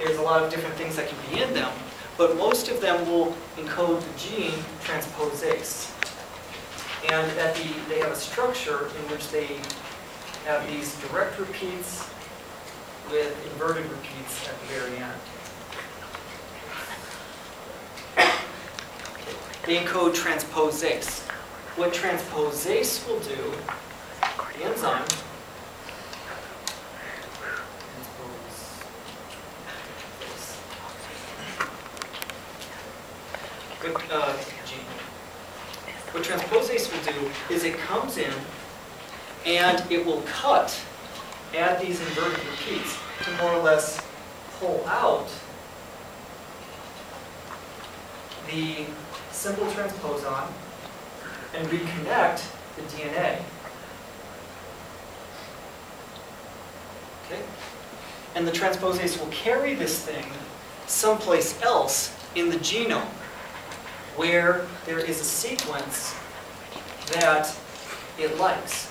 there's a lot of different things that can be in them, but most of them will encode the gene transposase. And they have a structure in which they have these direct repeats with inverted repeats at the very end. They encode transposase. What transposase will do, the enzyme, what transposase will do is it comes in and it will cut at these inverted repeats to more or less pull out the simple transposon and reconnect the DNA. Okay? And the transposase will carry this thing someplace else in the genome where there is a sequence that it likes.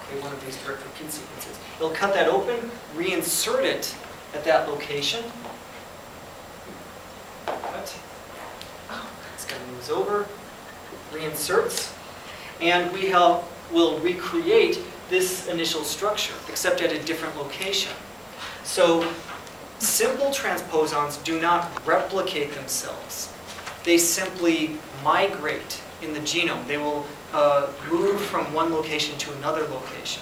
Okay, one of these direct repeat sequences. It'll cut that open, reinsert it at that location. Cut. This guy moves over, reinserts, and we'll recreate this initial structure, except at a different location. So simple transposons do not replicate themselves. They simply migrate in the genome. They will move from one location to another location.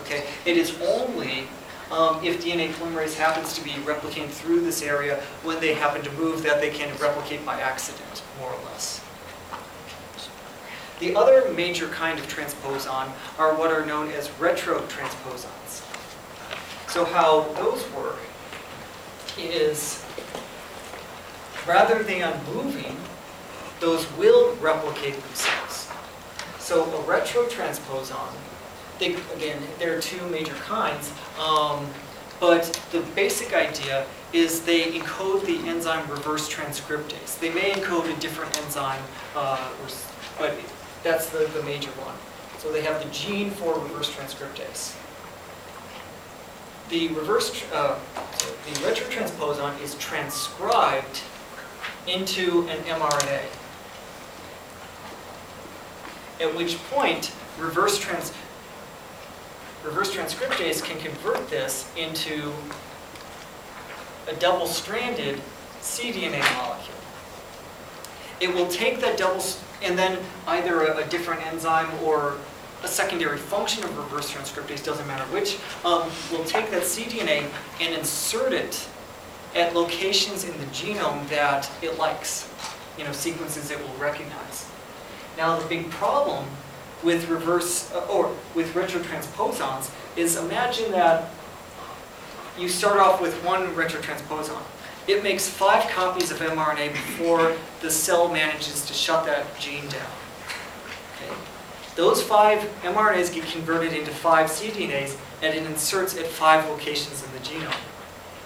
Okay? It is only if DNA polymerase happens to be replicating through this area when they happen to move that they can replicate by accident, more or less. The other major kind of transposon are what are known as retrotransposons. So how those work is, rather than moving, those will replicate themselves. So a retrotransposon, again, there are two major kinds, but the basic idea is they encode the enzyme reverse transcriptase. They may encode a different enzyme, but that's the major one. So they have the gene for reverse transcriptase. The retrotransposon is transcribed into an mRNA, at which point reverse transcriptase can convert this into a double-stranded cDNA molecule. It will take that and then either a different enzyme or a secondary function of reverse transcriptase, doesn't matter which, will take that cDNA and insert it at locations in the genome that it likes, sequences it will recognize. Now the big problem with with retrotransposons is, imagine that you start off with one retrotransposon. It makes 5 copies of mRNA before the cell manages to shut that gene down. Okay. Those 5 mRNAs get converted into 5 cDNAs, and it inserts at 5 locations in the genome.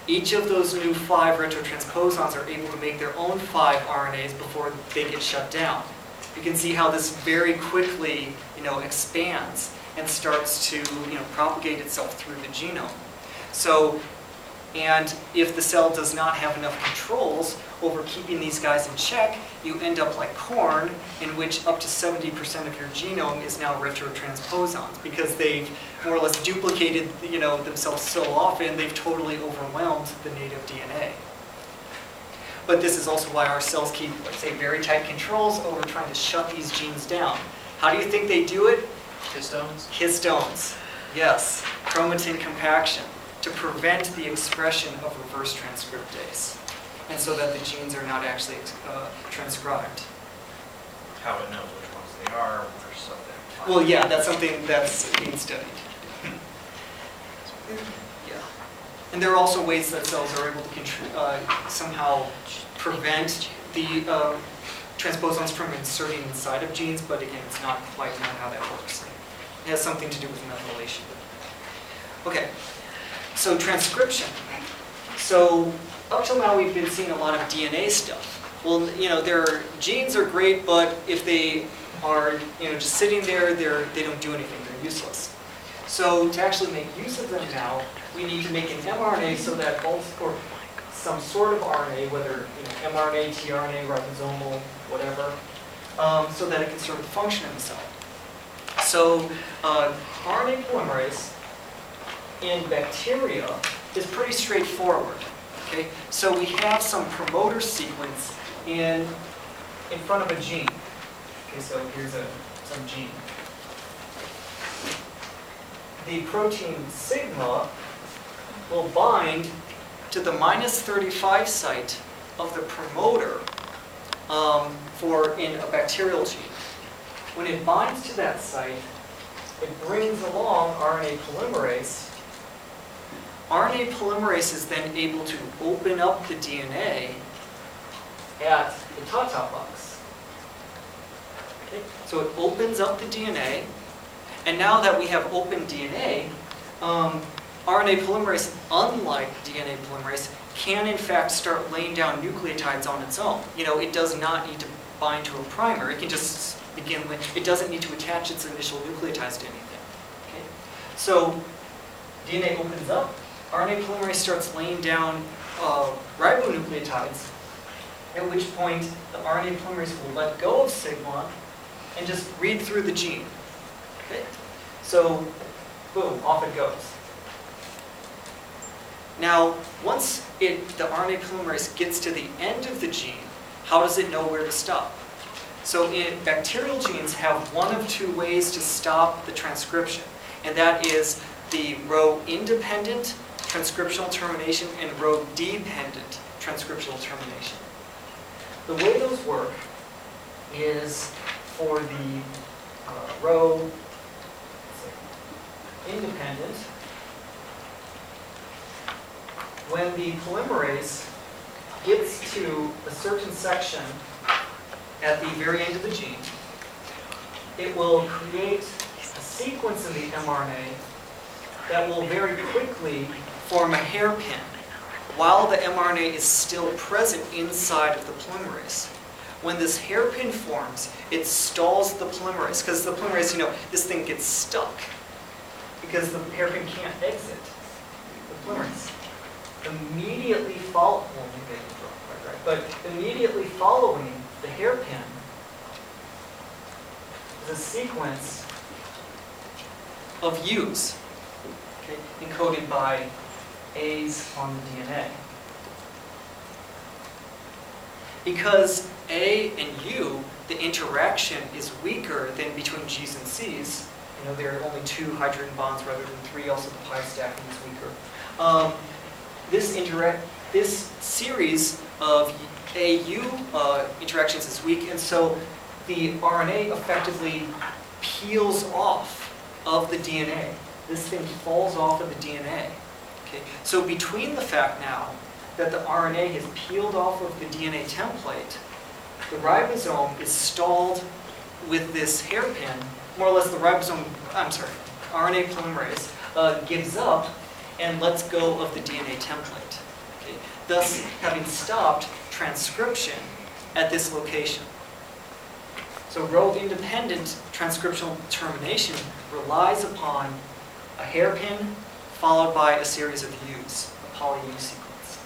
Each of those new 5 retrotransposons are able to make their own 5 RNAs before they get shut down. You can see how this very quickly, expands and starts to, propagate itself through the genome. So, and if the cell does not have enough controls over keeping these guys in check, you end up like corn, in which up to 70% of your genome is now retrotransposons, because they've more or less duplicated, themselves so often, they've totally overwhelmed the native DNA. But this is also why our cells keep, let's say, very tight controls over trying to shut these genes down. How do you think they do it? Histones? Histones, yes. Chromatin compaction, to prevent the expression of reverse transcriptase, and so that the genes are not actually transcribed. How it knows which ones they are versus something. Well, yeah, that's something that's being studied. Yeah. And there are also ways that cells are able to somehow prevent the transposons from inserting inside of genes, but again, it's not quite known how that works. It has something to do with methylation. Okay. So transcription. So up till now we've been seeing a lot of DNA stuff. Well, their genes are great, but if they are, just sitting there, they don't do anything. They're useless. So to actually make use of them now, we need to make an mRNA so that some sort of RNA, whether mRNA, tRNA, ribosomal, whatever, so that it can sort of function in the cell. So RNA polymerase in bacteria is pretty straightforward. Okay? So we have some promoter sequence in front of a gene. Okay, so here's some gene. The protein sigma will bind to the -35 site of the promoter in a bacterial gene. When it binds to that site, it brings along RNA polymerase. RNA polymerase is then able to open up the DNA at the top box. Okay? So it opens up the DNA, and now that we have open DNA, RNA polymerase, unlike DNA polymerase, can in fact start laying down nucleotides on its own. It does not need to bind to a primer. It can just begin with, it doesn't need to attach its initial nucleotides to anything. Okay? So DNA opens up, RNA polymerase starts laying down ribonucleotides, at which point the RNA polymerase will let go of sigma and just read through the gene. Okay? So, boom, off it goes. Now, once the RNA polymerase gets to the end of the gene, how does it know where to stop? So bacterial genes have one of two ways to stop the transcription, and that is the row-independent transcriptional termination and row-dependent transcriptional termination. The way those work is for the row-independent, when the polymerase gets to a certain section at the very end of the gene, it will create a sequence in the mRNA that will very quickly form a hairpin while the mRNA is still present inside of the polymerase. When this hairpin forms, it stalls the polymerase, because the polymerase, this thing gets stuck because the hairpin can't exit the polymerase. Immediately following the hairpin is a sequence of U's, okay, encoded by A's on the DNA. Because A and U, the interaction is weaker than between G's and C's. There are only 2 hydrogen bonds rather than 3. Also, the pi stacking is weaker. This series of AU interactions is weak, and so the RNA effectively peels off of the DNA. This thing falls off of the DNA. Okay? So between the fact now that the RNA has peeled off of the DNA template, the ribosome is stalled with this hairpin. More or less, RNA polymerase gives up and lets go of the DNA template. Okay? Thus, having stopped transcription at this location. So row-independent transcriptional termination relies upon a hairpin followed by a series of U's, a poly-U sequence.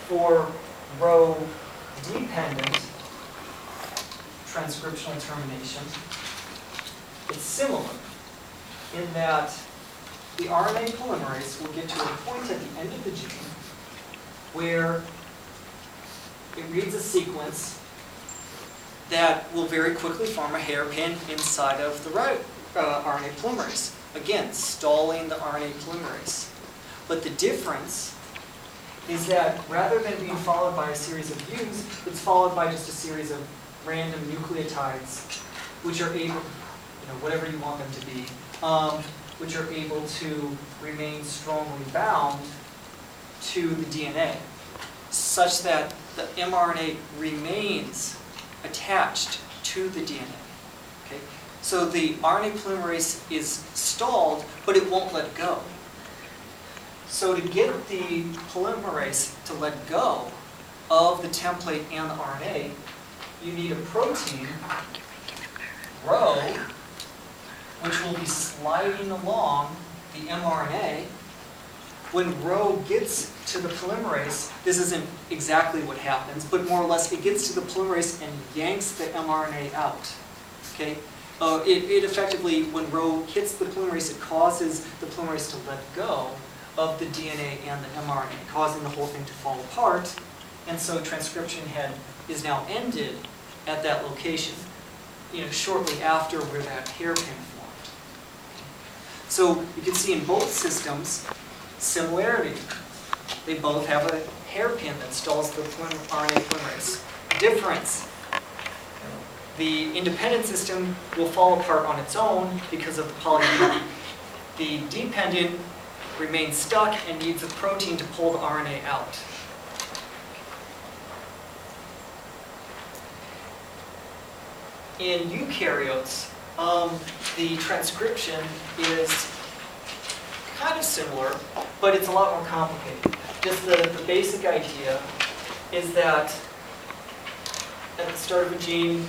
For row-dependent transcriptional termination, it's similar in that the RNA polymerase will get to a point at the end of the gene where it reads a sequence that will very quickly form a hairpin inside of the RNA polymerase. Again, stalling the RNA polymerase. But the difference is that rather than being followed by a series of U's, it's followed by just a series of random nucleotides, which are able, whatever you want them to be, which are able to remain strongly bound to the DNA, such that the mRNA remains attached to the DNA. Okay? So the RNA polymerase is stalled, but it won't let go. So to get the polymerase to let go of the template and the RNA, you need a protein, Rho, which will be sliding along the mRNA when Rho gets to the polymerase, this isn't exactly what happens, but more or less it gets to the polymerase and yanks the mRNA out. Okay? It effectively, when Rho hits the polymerase, it causes the polymerase to let go of the DNA and the mRNA, causing the whole thing to fall apart. And so transcription is now ended at that location, shortly after where that hairpin formed. So you can see in both systems, similarity. They both have a hairpin that stalls the RNA polymerase. Difference. The independent system will fall apart on its own because of the poly-A. The dependent remains stuck and needs a protein to pull the RNA out. In eukaryotes, the transcription is kind of similar, but it's a lot more complicated. Just the basic idea is that at the start of a gene,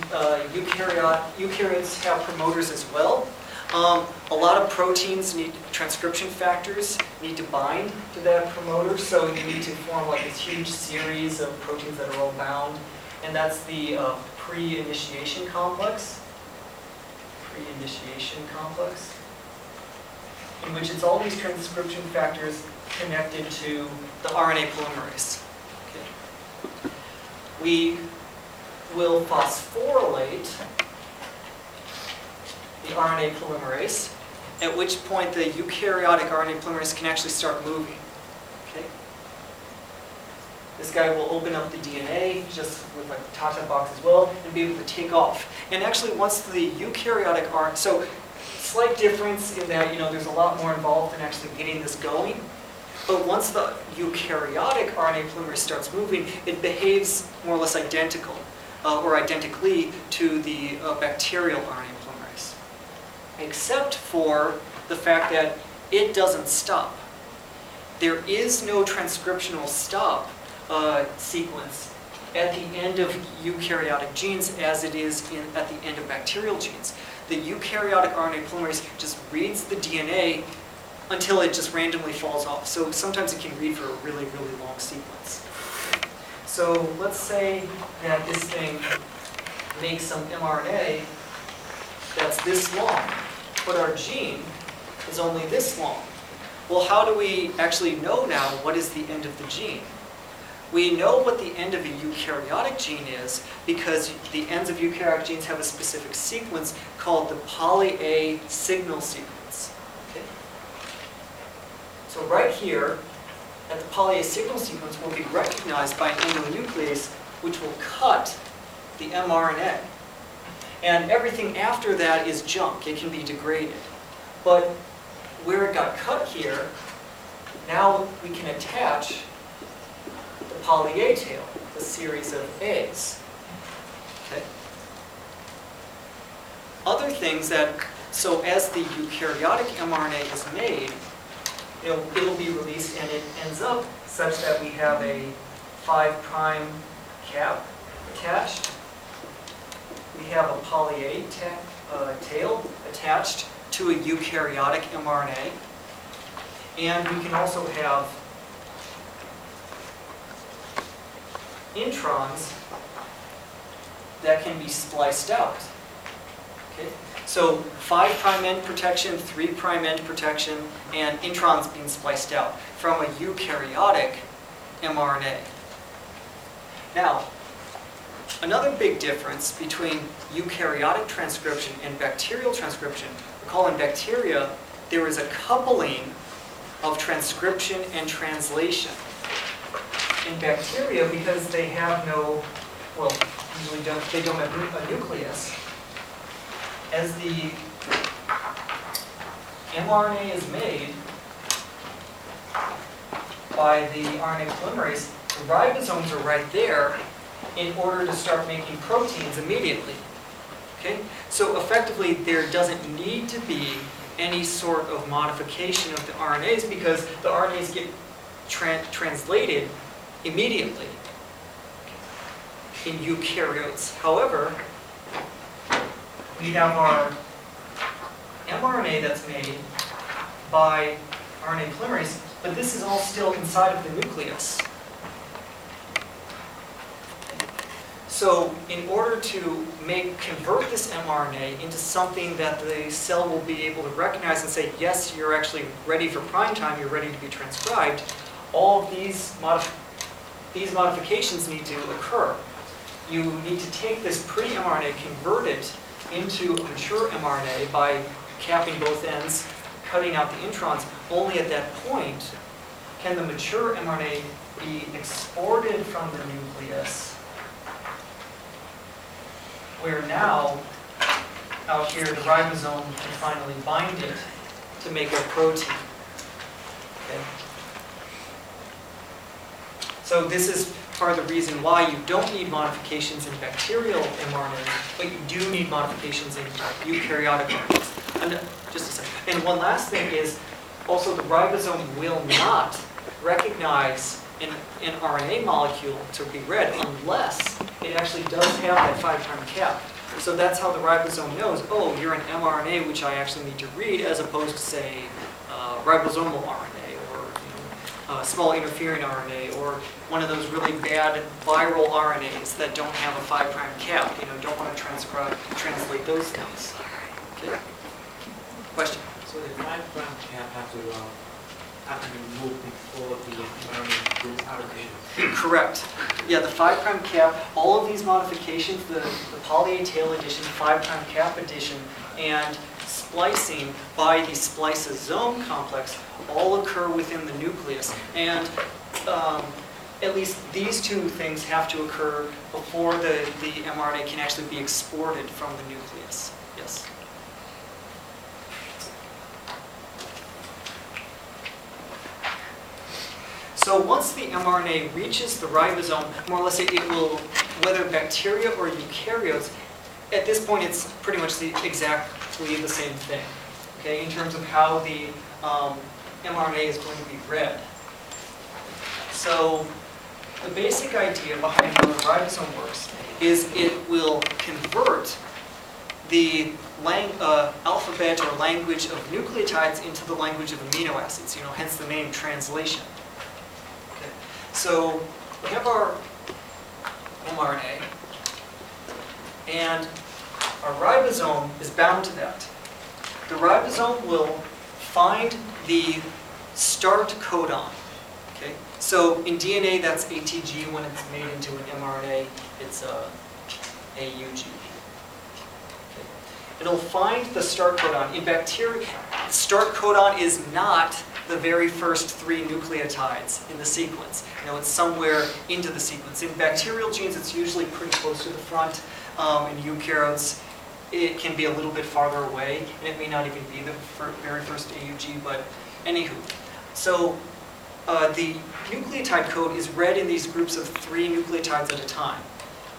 eukaryotes have promoters as well. A lot of proteins transcription factors need to bind to that promoter, so you need to form like this huge series of proteins that are all bound, and that's the pre-initiation complex. Pre-initiation complex, in which it's all these transcription factors connected to the RNA polymerase. Okay. We will phosphorylate the RNA polymerase, at which point the eukaryotic RNA polymerase can actually start moving. Okay? This guy will open up the DNA, just with a Tata box as well, and be able to take off. And actually, once the eukaryotic RNA, so slight difference in that, there's a lot more involved in actually getting this going. But once the eukaryotic RNA polymerase starts moving, it behaves more or less identical, or identically to the bacterial RNA polymerase, except for the fact that it doesn't stop. There is no transcriptional stop sequence at the end of eukaryotic genes as it is at the end of bacterial genes. The eukaryotic RNA polymerase just reads the DNA until it just randomly falls off. So sometimes it can read for a really, really long sequence. So let's say that this thing makes some mRNA that's this long, but our gene is only this long. Well, how do we actually know now what is the end of the gene? We know what the end of a eukaryotic gene is because the ends of eukaryotic genes have a specific sequence called the poly-A signal sequence. Okay? So right here, at the poly-A signal sequence, will be recognized by an endonuclease, which will cut the mRNA. And everything after that is junk. It can be degraded. But where it got cut here, now we can attach the poly-A tail, the series of A's. Okay? Other things so as the eukaryotic mRNA is made, it'll be released and it ends up such that we have a 5' cap attached. We have a poly-A tail attached to a eukaryotic mRNA. And we can also have introns that can be spliced out. Okay? So 5' end protection, 3' end protection, and introns being spliced out from a eukaryotic mRNA. Now, another big difference between eukaryotic transcription and bacterial transcription, recall in bacteria, there is a coupling of transcription and translation. In bacteria, because they have usually they don't have a nucleus, as the mRNA is made by the RNA polymerase, the ribosomes are right there in order to start making proteins immediately. Okay? So effectively, there doesn't need to be any sort of modification of the RNAs because the RNAs get translated immediately in eukaryotes. However, we have our mRNA that's made by RNA polymerase But this is all still inside of the nucleus. So in order to convert this mRNA into something that the cell will be able to recognize and say, yes, you're actually ready for prime time, you're ready to be transcribed, all of these modifications need to occur. You need to take this pre-mRNA, convert it into a mature mRNA by capping both ends, cutting out the introns. Only at that point can the mature mRNA be exported from the nucleus, where now, out here, the ribosome can finally bind it to make a protein. Okay? So this is part of the reason why you don't need modifications in bacterial mRNA, but you do need modifications in eukaryotic RNAs. And just a second. And one last thing is, also the ribosome will not recognize an RNA molecule to be read unless it actually does have that 5' cap. So that's how the ribosome knows, oh, you're an mRNA, which I actually need to read, as opposed to, say, ribosomal RNA, or small interfering RNA, or one of those really bad viral RNAs that don't have a 5' cap. Don't want to translate those things. Okay. Question? So the 5' cap have to be removed before the mRNA goes out of the. Correct. Yeah, the 5' cap, all of these modifications, the poly-A tail addition, 5' cap addition, and splicing by the spliceosome complex all occur within the nucleus. And at least these two things have to occur before the mRNA can actually be exported from the nucleus. Yes? So once the mRNA reaches the ribosome, more or less it will, whether bacteria or eukaryotes, at this point it's pretty much exactly the same thing, okay, in terms of how the mRNA is going to be read. So the basic idea behind how the ribosome works is it will convert the alphabet or language of nucleotides into the language of amino acids, hence the name translation. So we have our mRNA, and our ribosome is bound to that. The ribosome will find the start codon. Okay? So in DNA, that's ATG. When it's made into an mRNA, it's AUG. Okay? It'll find the start codon. In bacteria, the start codon is not the very first 3 nucleotides in the sequence. It's somewhere into the sequence. In bacterial genes, it's usually pretty close to the front. In eukaryotes, it can be a little bit farther away, and it may not even be the very first AUG, but anywho. So the nucleotide code is read in these groups of 3 nucleotides at a time.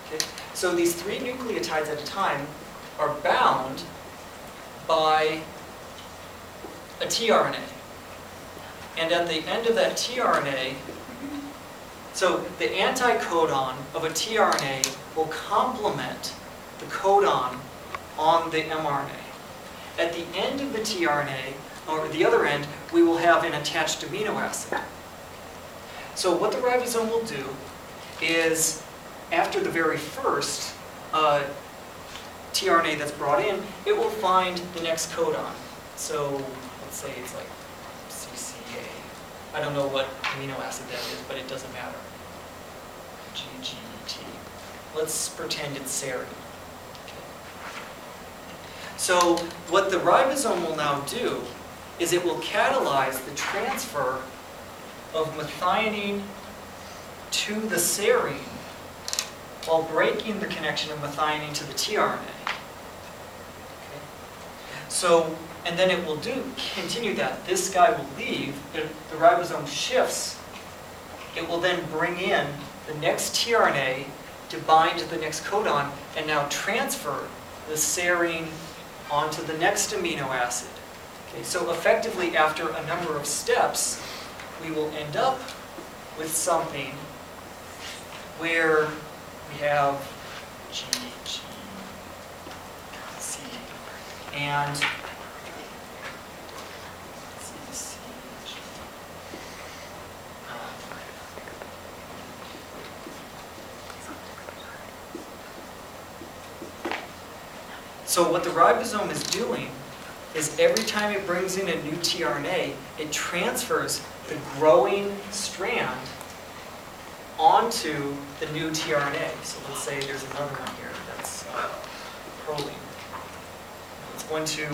Okay? So these 3 nucleotides at a time are bound by a tRNA. And at the end of that tRNA, so the anticodon of a tRNA will complement the codon on the mRNA. At the end of the tRNA, or the other end, we will have an attached amino acid. So what the ribosome will do is, after the very first tRNA that's brought in, it will find the next codon. So let's say it's like I don't know what amino acid that is, but it doesn't matter. GGT. Let's pretend it's serine. Okay. So what the ribosome will now do is it will catalyze the transfer of methionine to the serine while breaking the connection of methionine to the tRNA. Okay. So and then it will continue that. This guy will leave, the ribosome shifts. It will then bring in the next tRNA to bind to the next codon and now transfer the serine onto the next amino acid. Okay, so effectively, after a number of steps, we will end up with something where we have G, C, and So what the ribosome is doing is every time it brings in a new tRNA, it transfers the growing strand onto the new tRNA. So let's say there's another one here that's proline. It's going to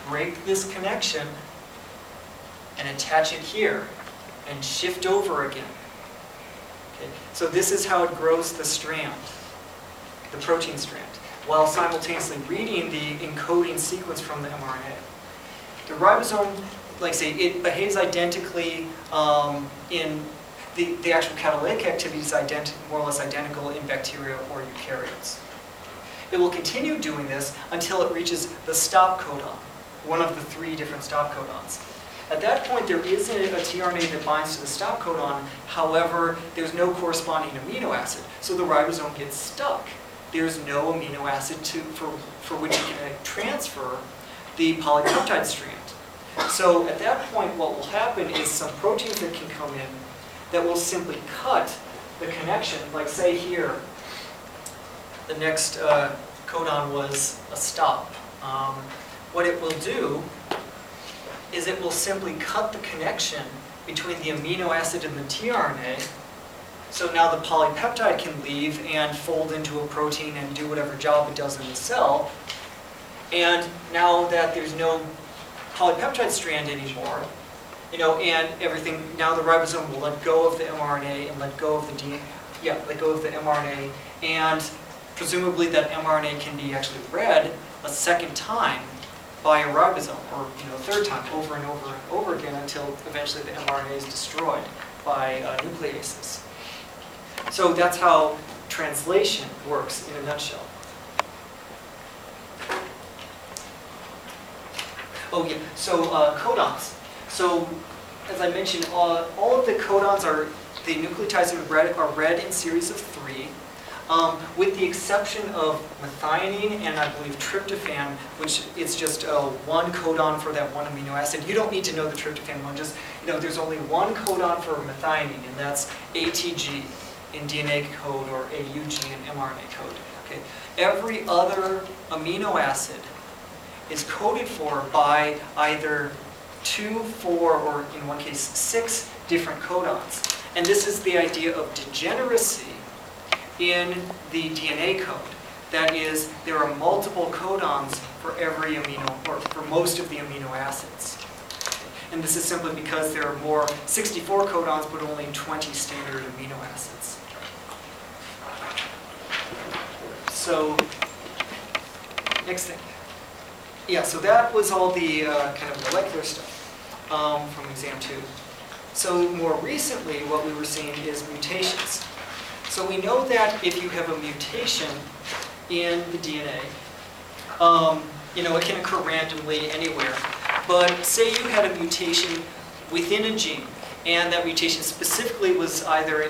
break this connection and attach it here and shift over again. Okay. So this is how it grows the strand, the protein strand, while simultaneously reading the encoding sequence from the mRNA. The ribosome, like I say, it behaves identically in the actual catalytic activity is more or less identical in bacteria or eukaryotes. It will continue doing this until it reaches the stop codon, one of the 3 different stop codons. At that point, there is a tRNA that binds to the stop codon. However, there's no corresponding amino acid, so the ribosome gets stuck. There's no amino acid for which it can transfer the polypeptide strand. So at that point, what will happen is some proteins that can come in that will simply cut the connection. Like say here, the next codon was a stop. What it will do is it will simply cut the connection between the amino acid and the tRNA. So now the polypeptide can leave and fold into a protein and do whatever job it does in the cell. And now that there's no polypeptide strand anymore, and everything, now the ribosome will let go of the mRNA and let go of the let go of the mRNA, and presumably that mRNA can be actually read a second time by a ribosome, or a third time, over and over and over again, until eventually the mRNA is destroyed by nucleases. So that's how translation works in a nutshell. Oh yeah, so codons. So as I mentioned, all of the codons the nucleotides are read in series of 3. With the exception of methionine and I believe tryptophan, which is just one codon for that one amino acid. You don't need to know the tryptophan one, just there's only one codon for methionine, and that's ATG in DNA code or AUG in mRNA code. Okay. Every other amino acid is coded for by either 2, 4, or in one case 6 different codons. And this is the idea of degeneracy in the DNA code. That is, there are multiple codons for every or for most of the amino acids. And this is simply because there are 64 codons, but only 20 standard amino acids. So, next thing. Yeah, so that was all the kind of molecular stuff from exam 2. So more recently, what we were seeing is mutations. So we know that if you have a mutation in the DNA, it can occur randomly anywhere. But say you had a mutation within a gene, and that mutation specifically was either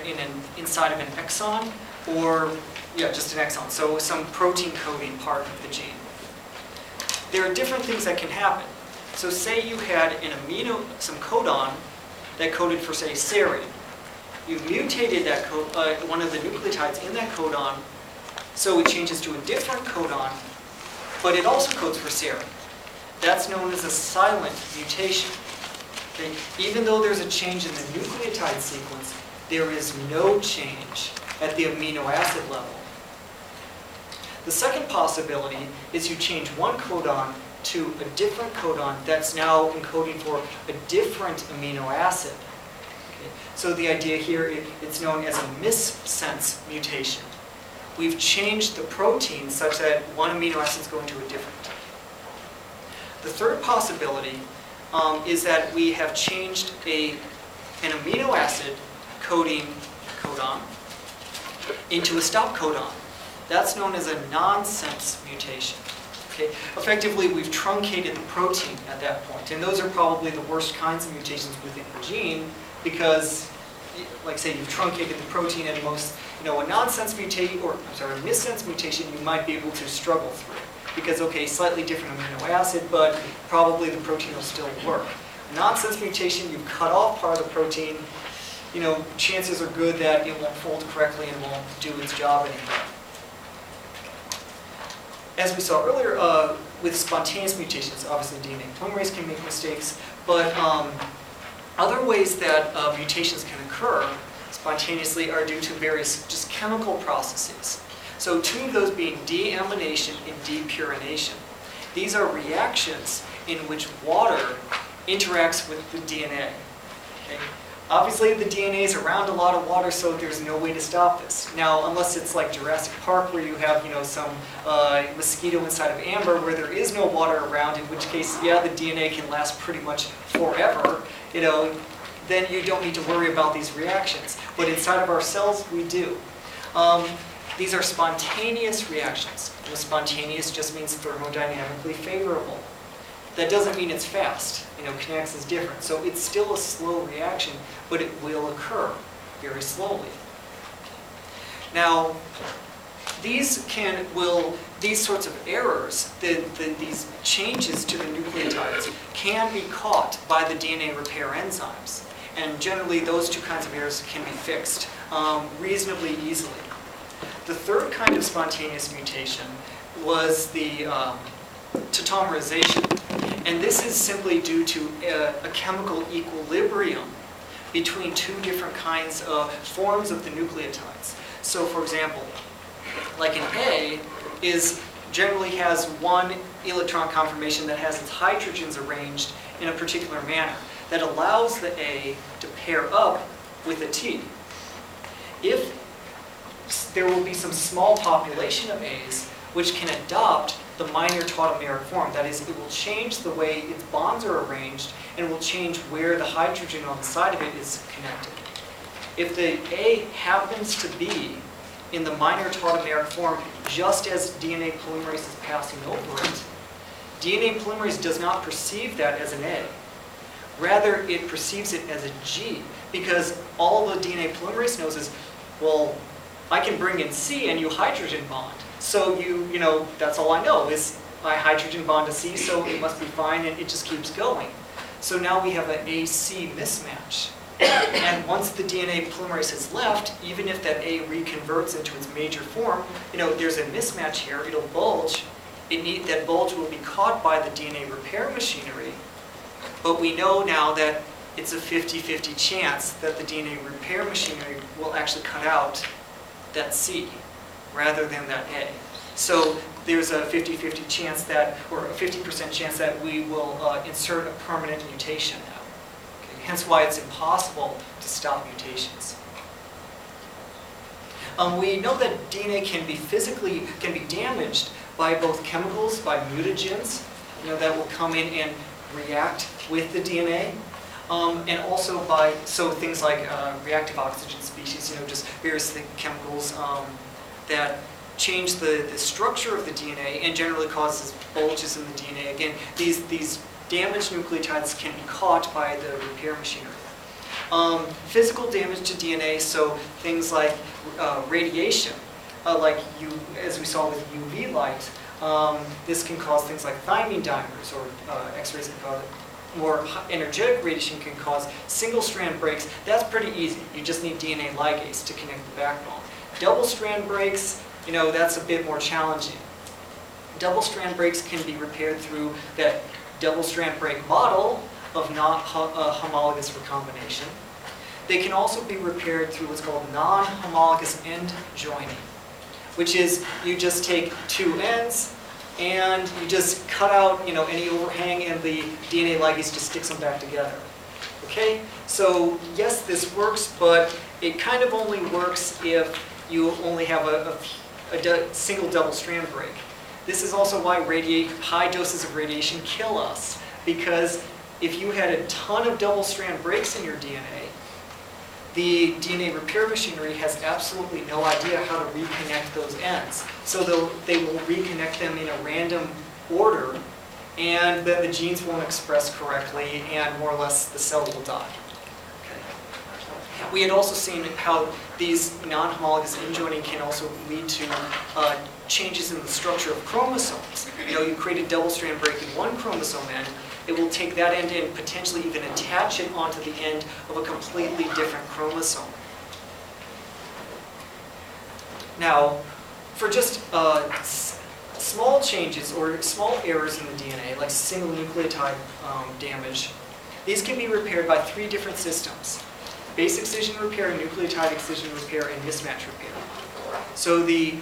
inside of an exon or, just an exon, so some protein coding part of the gene. There are different things that can happen. So say you had some codon that coded for, say, serine. You've mutated that one of the nucleotides in that codon, so it changes to a different codon, but it also codes for serine. That's known as a silent mutation. Okay? Even though there's a change in the nucleotide sequence, there is no change at the amino acid level. The second possibility is you change one codon to a different codon that's now encoding for a different amino acid. Okay? So the idea here, it's known as a missense mutation. We've changed the protein such that one amino acid is going to a different. The third possibility is that we have changed an amino acid coding codon into a stop codon. That's known as a nonsense mutation. Okay? Effectively, we've truncated the protein at that point. And those are probably the worst kinds of mutations within the gene because, like say, you've truncated the protein and most, a nonsense mutation, or I'm sorry, a missense mutation, you might be able to struggle through. Because, okay, slightly different amino acid, but probably the protein will still work. A nonsense mutation, you've cut off part of the protein, chances are good that it won't fold correctly and won't do its job anymore. as we saw earlier, with spontaneous mutations, obviously DNA polymerase can make mistakes, but other ways that mutations can occur spontaneously are due to various just chemical processes. So two of those being deamination and depurination. These are reactions in which water interacts with the DNA. Okay? Obviously, the DNA is around a lot of water, so there's no way to stop this. Now, unless it's like Jurassic Park, where you have, some mosquito inside of amber, where there is no water around, in which case, yeah, the DNA can last pretty much forever. Then you don't need to worry about these reactions. But inside of our cells, we do. These are spontaneous reactions. Spontaneous just means thermodynamically favorable. That doesn't mean it's fast. Kinetics is different. So it's still a slow reaction, but it will occur very slowly. Now, these sorts of errors, these changes to the nucleotides, can be caught by the DNA repair enzymes. And generally, those two kinds of errors can be fixed reasonably easily. The third kind of spontaneous mutation was the tautomerization. And this is simply due to a chemical equilibrium between two different kinds of forms of the nucleotides. So for example, like an A generally has one electron conformation that has its hydrogens arranged in a particular manner that allows the A to pair up with a T. If there will be some small population of A's which can adopt the minor tautomeric form. That is, it will change the way its bonds are arranged and will change where the hydrogen on the side of it is connected. If the A happens to be in the minor tautomeric form just as DNA polymerase is passing over it, DNA polymerase does not perceive that as an A. Rather, it perceives it as a G, because all the DNA polymerase knows is, well, I can bring in C and you hydrogen bond. So that's all I know is I hydrogen bond to C, so it must be fine, and it just keeps going. So now we have an AC mismatch. And once the DNA polymerase has left, even if that A reconverts into its major form, there's a mismatch here, it'll bulge. That bulge will be caught by the DNA repair machinery, but we know now that it's a 50-50 chance that the DNA repair machinery will actually cut out that C rather than that A. So there's a 50-50 chance or a 50% chance that we will insert a permanent mutation now. Okay? Hence why it's impossible to stop mutations. We know that DNA can be damaged by both chemicals, by mutagens, that will come in and react with the DNA. And also by things like reactive oxygen species, just various chemicals that change the structure of the DNA and generally causes bulges in the DNA. Again, these damaged nucleotides can be caught by the repair machinery. Physical damage to DNA, so things like radiation, as we saw with UV light, this can cause things like thymine dimers, or X-rays can cause it. More energetic radiation can cause single-strand breaks. That's pretty easy. You just need DNA ligase to connect the backbone. Double-strand breaks, that's a bit more challenging. Double-strand breaks can be repaired through that double-strand break model of non-homologous recombination. They can also be repaired through what's called non-homologous end joining, which is you just take two ends and you just cut out any overhang, and the DNA ligase just sticks them back together. Okay? So yes, this works, but it kind of only works if you only have a single double-strand break. This is also why high doses of radiation kill us, because if you had a ton of double-strand breaks in your DNA, the DNA repair machinery has absolutely no idea how to reconnect those ends. So they will reconnect them in a random order, and then the genes won't express correctly, and more or less the cell will die. Okay. We had also seen how these non-homologous end joining can also lead to changes in the structure of chromosomes. You create a double-strand break in one chromosome end, it will take that end and potentially even attach it onto the end of a completely different chromosome. Now, for just small changes or small errors in the DNA, like single nucleotide damage, these can be repaired by 3 different systems: base excision repair, nucleotide excision repair, and mismatch repair. So the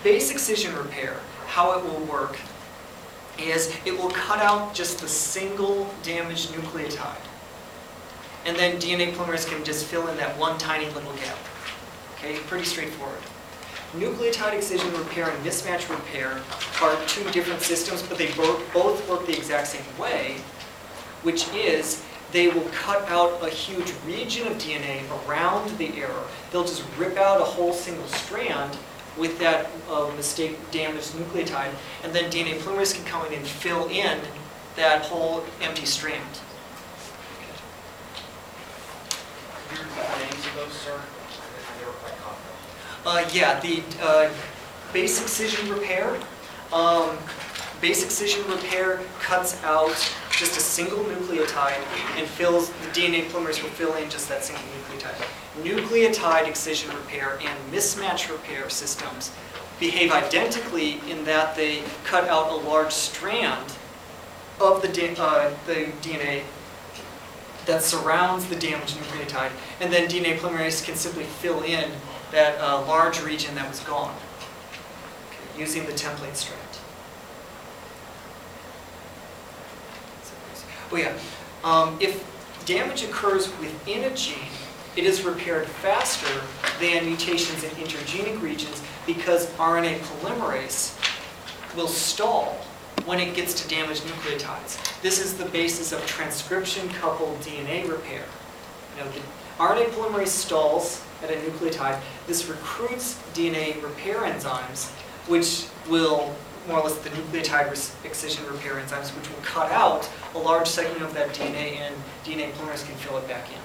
base excision repair, how it will work is it will cut out just the single damaged nucleotide. And then DNA polymerase can just fill in that one tiny little gap. Okay, pretty straightforward. Nucleotide excision repair and mismatch repair are 2 different systems, but they both work the exact same way, which is they will cut out a huge region of DNA around the error. They'll just rip out a whole single strand with that mistake damaged nucleotide, and then DNA polymerase can come in and fill in that whole empty strand. Can you repeat the names of those, sir? They were quite complex. Yeah, the base excision repair. Base excision repair cuts out just a single nucleotide and fills, the DNA polymerase will fill in just that single nucleotide. Nucleotide excision repair and mismatch repair systems behave identically in that they cut out a large strand of the DNA that surrounds the damaged nucleotide, and then DNA polymerase can simply fill in that large region that was gone, okay, using the template strand. Oh yeah, if damage occurs within a gene, it is repaired faster than mutations in intergenic regions because RNA polymerase will stall when it gets to damaged nucleotides. This is the basis of transcription-coupled DNA repair. You know, the RNA polymerase stalls at a nucleotide. This recruits DNA repair enzymes, which will, more or less the nucleotide excision repair enzymes, which will cut out a large segment of that DNA, and DNA polymerase can fill it back in.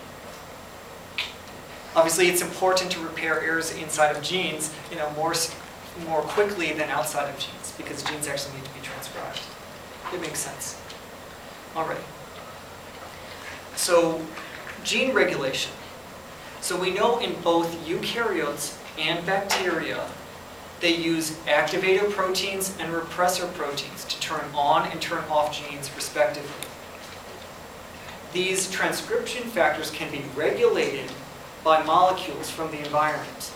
Obviously, it's important to repair errors inside of genes, you know, more quickly than outside of genes, because genes actually need to be transcribed. It makes sense. All right. So, gene regulation. So we know in both eukaryotes and bacteria, they use activator proteins and repressor proteins to turn on and turn off genes, respectively. These transcription factors can be regulated by molecules from the environment.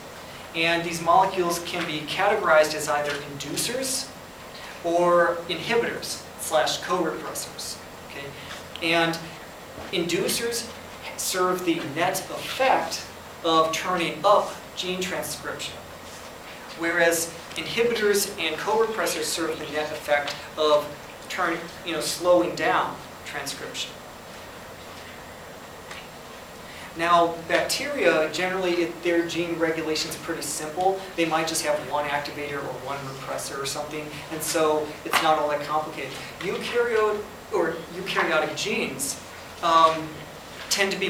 And these molecules can be categorized as either inducers or inhibitors / co-repressors. Okay? And inducers serve the net effect of turning up gene transcription, whereas inhibitors and co-repressors serve the net effect of slowing down transcription. Now, bacteria, generally, their gene regulation is pretty simple. They might just have one activator or one repressor or something, and so it's not all that complicated. Eukaryotic genes tend to be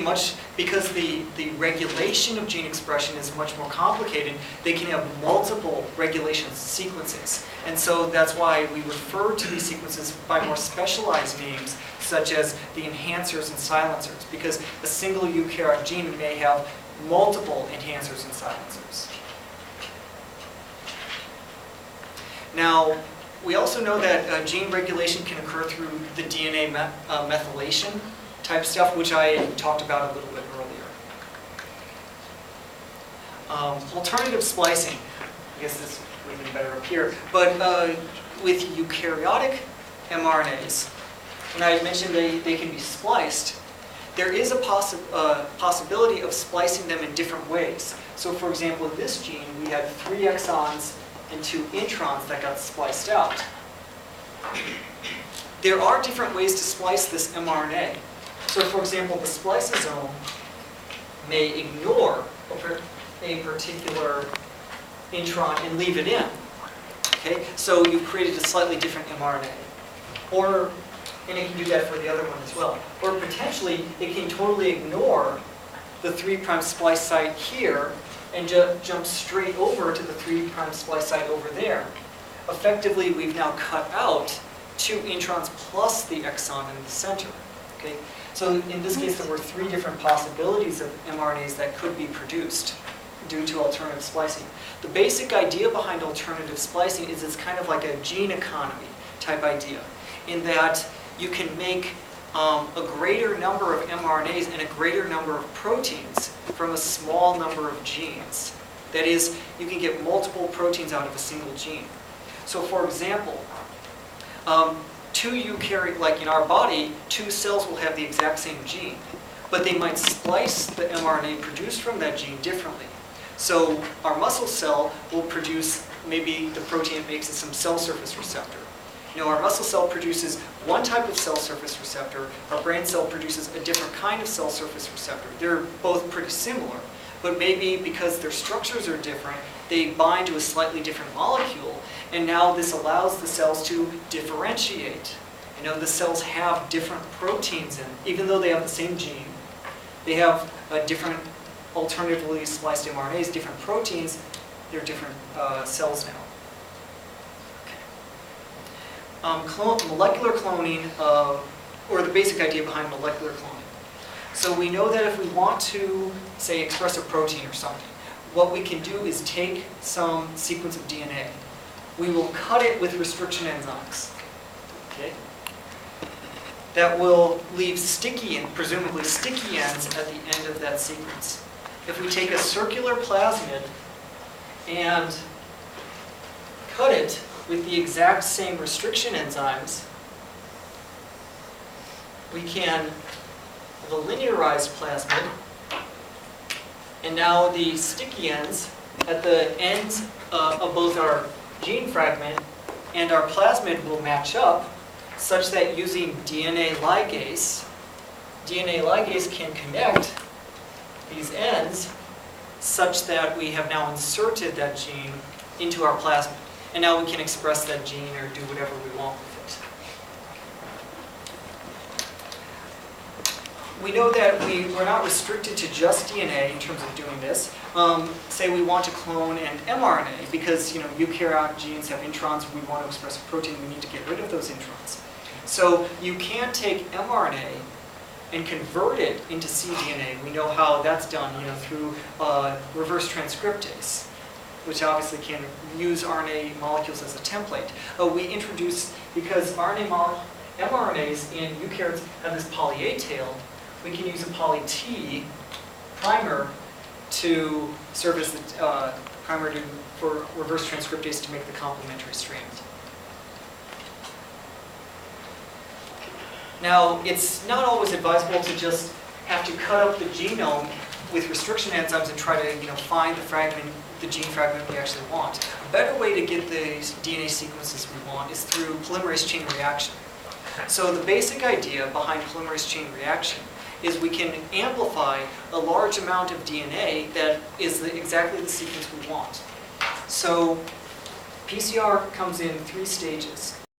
because the regulation of gene expression is much more complicated, they can have multiple regulation sequences. And so that's why we refer to these sequences by more specialized names, such as the enhancers and silencers, because a single eukaryotic gene may have multiple enhancers and silencers. Now, we also know that gene regulation can occur through the DNA methylation type stuff, which I talked about a little bit earlier. Alternative splicing, I guess this would have been better up here, but with eukaryotic mRNAs, when I mentioned they can be spliced, there is a possibility of splicing them in different ways. So for example, in this gene, we had 3 exons and 2 introns that got spliced out. There are different ways to splice this mRNA. So for example, the spliceosome may ignore a particular intron and leave it in. Okay? So you've created a slightly different mRNA. And it can do that for the other one as well. Or potentially, it can totally ignore the 3' splice site here and jump straight over to the 3' splice site over there. Effectively, we've now cut out 2 introns plus the exon in the center. Okay? So in this case, there were 3 different possibilities of mRNAs that could be produced. due to alternative splicing. The basic idea behind alternative splicing is it's kind of like a gene economy type idea, in that you can make a greater number of mRNAs and a greater number of proteins from a small number of genes. That is, you can get multiple proteins out of a single gene. So for example, two eukaryote, like in our body, two cells will have the exact same gene, but they might splice the mRNA produced from that gene differently. So our muscle cell will produce maybe the protein it makes is some cell surface receptor. You know, our muscle cell produces one type of cell surface receptor, our brain cell produces a different kind of cell surface receptor. They're both pretty similar, but maybe because their structures are different, they bind to a slightly different molecule, and now this allows the cells to differentiate. You know, the cells have different proteins in, even though they have the same gene, they have different alternatively spliced mRNAs, different proteins, they're different cells now. Molecular cloning, or the basic idea behind molecular cloning. So we know that if we want to, say, express a protein or something, what we can do is take some sequence of DNA. We will cut it with restriction enzymes. Okay? That will leave sticky and presumably sticky ends at the end of that sequence. If we take a circular plasmid and cut it with the exact same restriction enzymes, we can have a linearized plasmid, and now the sticky ends at the ends of both our gene fragment and our plasmid will match up such that using DNA ligase can connect these ends such that we have now inserted that gene into our plasmid. And now we can express that gene or do whatever we want with it. We know that we're not restricted to just DNA in terms of doing this. Say we want to clone an mRNA because, you know, eukaryotic genes have introns. We want to express a protein. We need to get rid of those introns. So you can take mRNA and convert it into cDNA. We know how that's done, you know, through reverse transcriptase, which obviously can use RNA molecules as a template. We introduce, because mRNAs in eukaryotes have this poly A tail, we can use a poly T primer to serve as the primer for reverse transcriptase to make the complementary strand. Now, it's not always advisable to just have to cut up the genome with restriction enzymes and try to, you know, find the gene fragment we actually want. A better way to get the DNA sequences we want is through polymerase chain reaction. So the basic idea behind polymerase chain reaction is we can amplify a large amount of DNA that is exactly the sequence we want. So PCR comes in 3 stages.